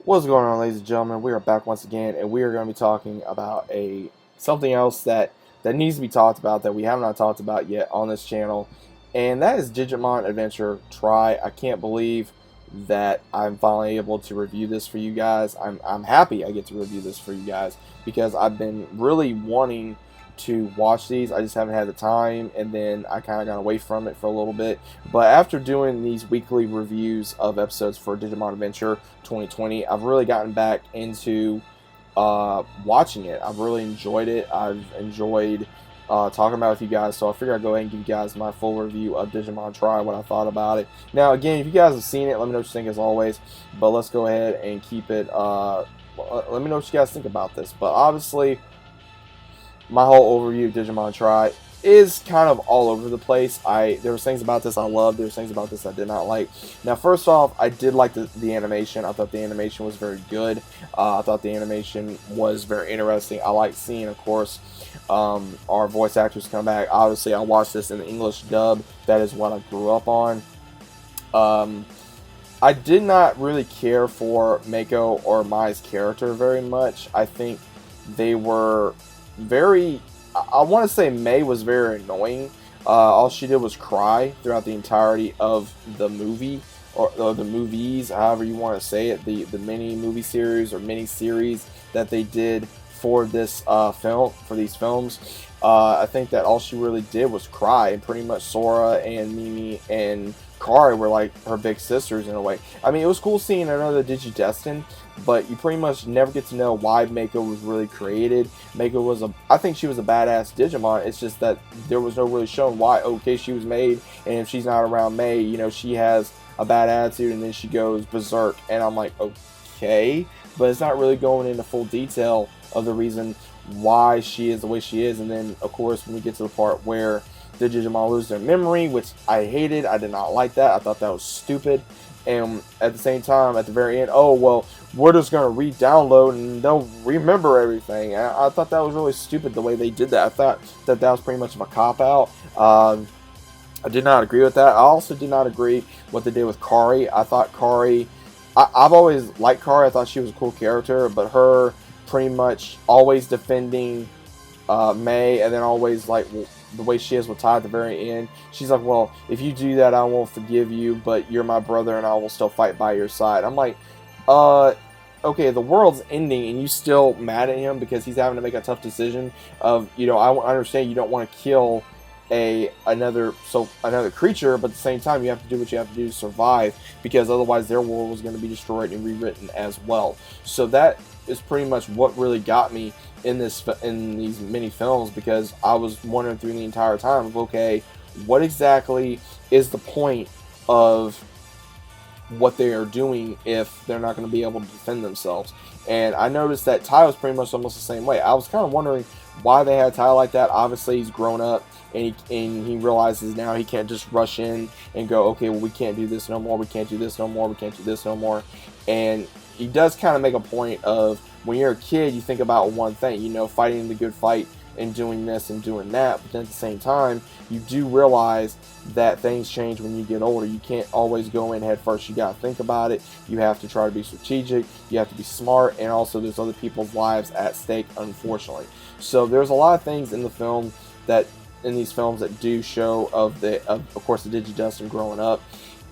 What's going on, ladies and gentlemen? We are back once again, and we are going to be talking about something else that needs to be talked about that we have not talked about yet on this channel, and that is Digimon Adventure Try. I can't believe that I'm finally able to review this for you guys. I'm happy I get to review this for you guys because I've been really wanting to watch these. I just haven't had the time, and then I kind of got away from it for a little bit. But after doing these weekly reviews of episodes for Digimon Adventure 2020, I've really gotten back into watching it. I've really enjoyed it. I've enjoyed talking about it with you guys, so I figured I'd go ahead and give you guys my full review of Digimon Try, what I thought about it. Now, again, if you guys have seen it, let me know what you think as always, but let's go ahead and keep it, let me know what you guys think about this. But obviously, my whole overview of Digimon Try is kind of all over the place. There was things about this I loved, there was things about this I did not like. Now, first off, I did like the animation. I thought the animation was very good. I thought the animation was very interesting. I like seeing, of course, our voice actors come back. Obviously, I watched this in the English dub. That is what I grew up on. I did not really care for Mako or Mai's character very much. I think they were very, I want to say May was very annoying. All she did was cry throughout the entirety of the movie, or the movies, however you want to say it, the mini movie series or mini series that they did for this for these films. I think that all she really did was cry, and pretty much Sora and Mimi and Kari were like her big sisters in a way. I mean, it was cool seeing another Digidestin, but you pretty much never get to know why Mako was really created. Mako was I think she was a badass Digimon. It's just that there was no really showing why. Okay, she was made, and if she's not around May, you know, she has a bad attitude, and then she goes berserk. And I'm like, okay, but it's not really going into full detail of the reason why she is the way she is. And then, of course, when we get to the part where the Digimon lose their memory, which I hated, I did not like that. I thought that was stupid. And at the same time, at the very end, oh, well, we're just going to re-download and they'll remember everything. And I thought that was really stupid the way they did that. I thought that that was pretty much of a cop-out. I did not agree with that. I also did not agree what they did with Kari. I thought Kari, I've always liked Kari. I thought she was a cool character, but her pretty much always defending May, and then always like the way she is with Ty at the very end. She's like, well, if you do that, I won't forgive you, but you're my brother and I will still fight by your side. I'm like, okay, the world's ending and you still mad at him because he's having to make a tough decision of, you know, I understand you don't want to kill another creature, but at the same time you have to do what you have to do to survive, because otherwise their world was going to be destroyed and rewritten as well. So that is pretty much what really got me in these mini films, because I was wondering through the entire time of, okay, what exactly is the point of what they are doing if they're not going to be able to defend themselves? And I noticed that Ty was pretty much almost the same way. I was kind of wondering why they had Ty like that. Obviously he's grown up, and he realizes now he can't just rush in and go, okay, well, we can't do this no more, we can't do this no more, we can't do this no more. And he does kind of make a point of, when you're a kid, you think about one thing, you know, fighting the good fight and doing this and doing that, but then at the same time, you do realize that things change when you get older. You can't always go in head first. You got to think about it. You have to try to be strategic. You have to be smart, and also there's other people's lives at stake, unfortunately. So there's a lot of things in these films that do show of course, the Digidestin growing up,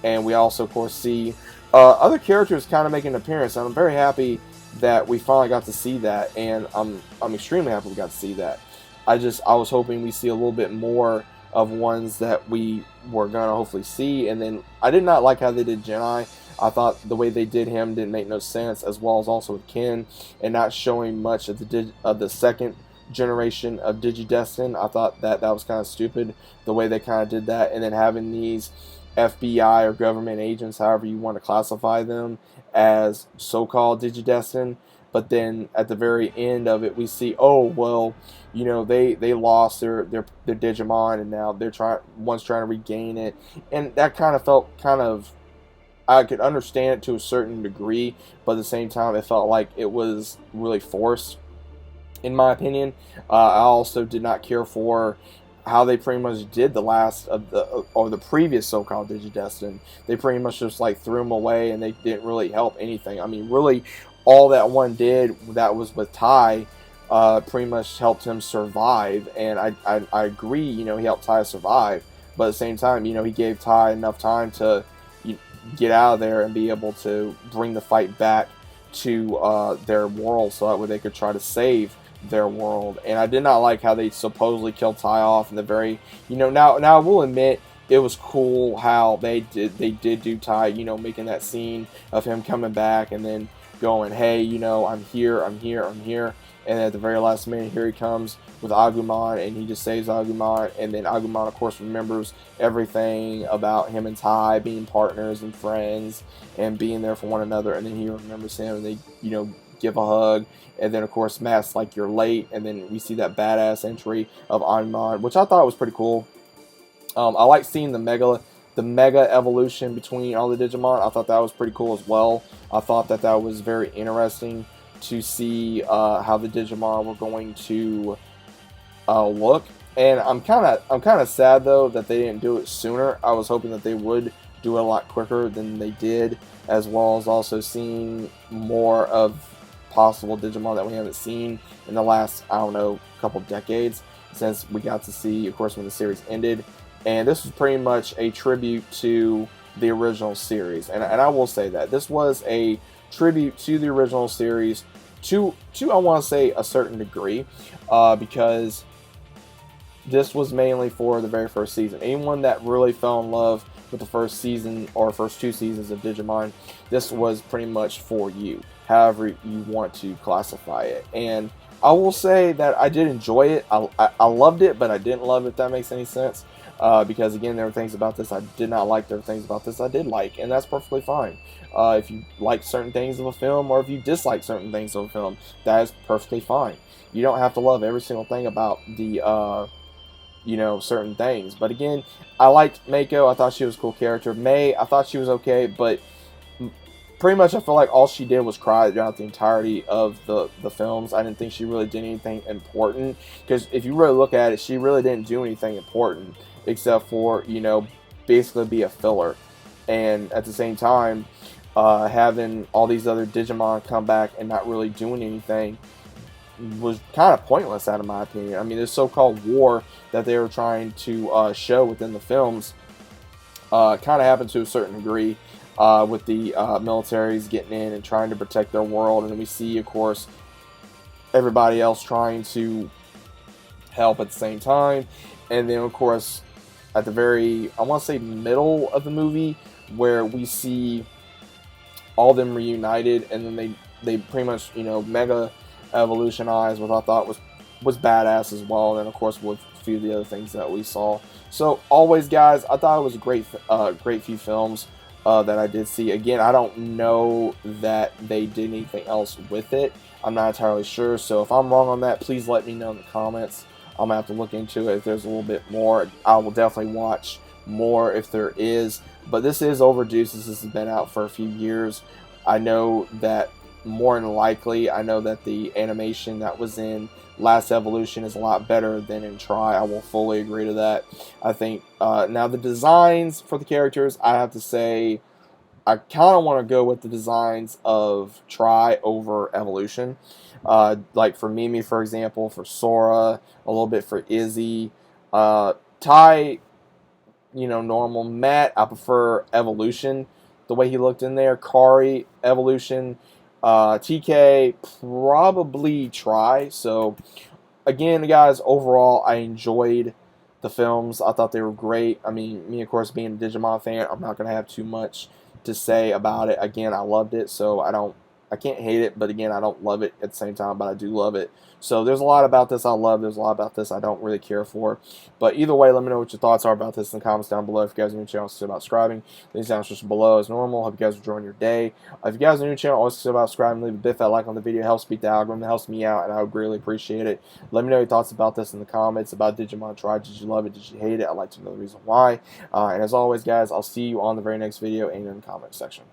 and we also, of course, see other characters kind of making an appearance. And I'm very happy that we finally got to see that, and I'm extremely happy we got to see that. I was hoping we see a little bit more of ones that we were gonna hopefully see. And then I did not like how they did Jedi. I thought the way they did him didn't make no sense, as well as also with Ken, and not showing much of the second generation of Digidestin. I thought that was kind of stupid the way they kind of did that, and then having these FBI or government agents, however you want to classify them, as so-called Digidestin. But then at the very end of it, we see, oh, well, you know, they lost their Digimon, and now one's trying to regain it. And that kind of felt I could understand it to a certain degree, but at the same time it felt like it was really forced, in my opinion. I also did not care for how they pretty much did the last of the or the previous so-called Digidestined. They pretty much just like threw them away, and they didn't really help anything. I mean, really, all that one did that was with Ty, pretty much helped him survive. And I agree, you know, he helped Ty survive, but at the same time, you know, he gave Ty enough time to get out of there and be able to bring the fight back to their world, so that way they could try to save their world. And I did not like how they supposedly killed Ty off in the very, you know, now I will admit it was cool how they did do Ty, you know, making that scene of him coming back and then going, hey, you know, I'm here, I'm here, I'm here. And at the very last minute, here he comes with Agumon, and he just saves Agumon. And then Agumon, of course, remembers everything about him and Ty being partners and friends and being there for one another. And then he remembers him, and they, you know, give a hug. And then, of course, Matt's like, you're late. And then we see that badass entry of Agumon, which I thought was pretty cool. I like seeing the mega evolution between all the Digimon. I thought that was pretty cool as well. I thought that was very interesting to see how the Digimon were going to look. And I'm kind of sad though that they didn't do it sooner. I was hoping that they would do it a lot quicker than they did, as well as also seeing more of possible Digimon that we haven't seen in the last, I don't know, couple decades, since we got to see, of course, when the series ended. And this was pretty much a tribute to the original series. And I will say that this was a tribute to the original series to I want to say a certain degree, because this was mainly for the very first season. Anyone that really fell in love with the first season or first 2 seasons of Digimon, this was pretty much for you, however you want to classify it. And I will say that I did enjoy it. I loved it, but I didn't love it, if that makes any sense. Because again, there were things about this I did not like, there were things about this I did like, and that's perfectly fine. If you like certain things of a film, or if you dislike certain things of a film, that is perfectly fine. You don't have to love every single thing about the, you know, certain things. But again, I liked Mako. I thought she was a cool character. May, I thought she was okay, but pretty much I feel like all she did was cry throughout the entirety of the films. I didn't think she really did anything important, because if you really look at it, she really didn't do anything important except for, you know, basically be a filler. And at the same time, having all these other Digimon come back and not really doing anything was kind of pointless, out of my opinion. I mean, this so-called war that they were trying to show within the films kind of happened to a certain degree, with the militaries getting in and trying to protect their world. And then we see, of course, everybody else trying to help at the same time. And then, of course, at the very, I want to say, middle of the movie, where we see all of them reunited, and then they pretty much, you know, mega evolutionize, which I thought was badass as well. And then, of course, with a few of the other things that we saw. So always, guys, I thought it was a great few films that I did see. Again, I don't know that they did anything else with it. I'm not entirely sure. So if I'm wrong on that, please let me know in the comments. I'm gonna have to look into it. If there's a little bit more, I will definitely watch more if there is. But this is overdue, since this has been out for a few years. I know that more than likely, I know that the animation that was in Last Evolution is a lot better than in Try. I will fully agree to that. I think now the designs for the characters, I have to say, I kind of want to go with the designs of Try over Evolution. Like for Mimi, for example, for Sora, a little bit for Izzy. Ty, you know, normal. Matt, I prefer Evolution, the way he looked in there. Kari, Evolution. TK, probably Try. So, again, guys, overall, I enjoyed the films. I thought they were great. I mean, me, of course, being a Digimon fan, I'm not going to have too much to say about it. Again, I loved it, so I can't hate it, but again, I don't love it at the same time, but I do love it. So there's a lot about this I love, there's a lot about this I don't really care for. But either way, let me know what your thoughts are about this in the comments down below. If you guys are new to the channel, consider about subscribing. Links down just below as normal. Hope you guys are enjoying your day. If you guys are new to the channel, always consider about subscribing. Leave a big fat like on the video. It helps beat the algorithm. It helps me out, and I would really appreciate it. Let me know your thoughts about this in the comments, about Digimon Try. Did you love it? Did you hate it? I'd like to know the reason why. And as always, guys, I'll see you on the very next video and in the comment section.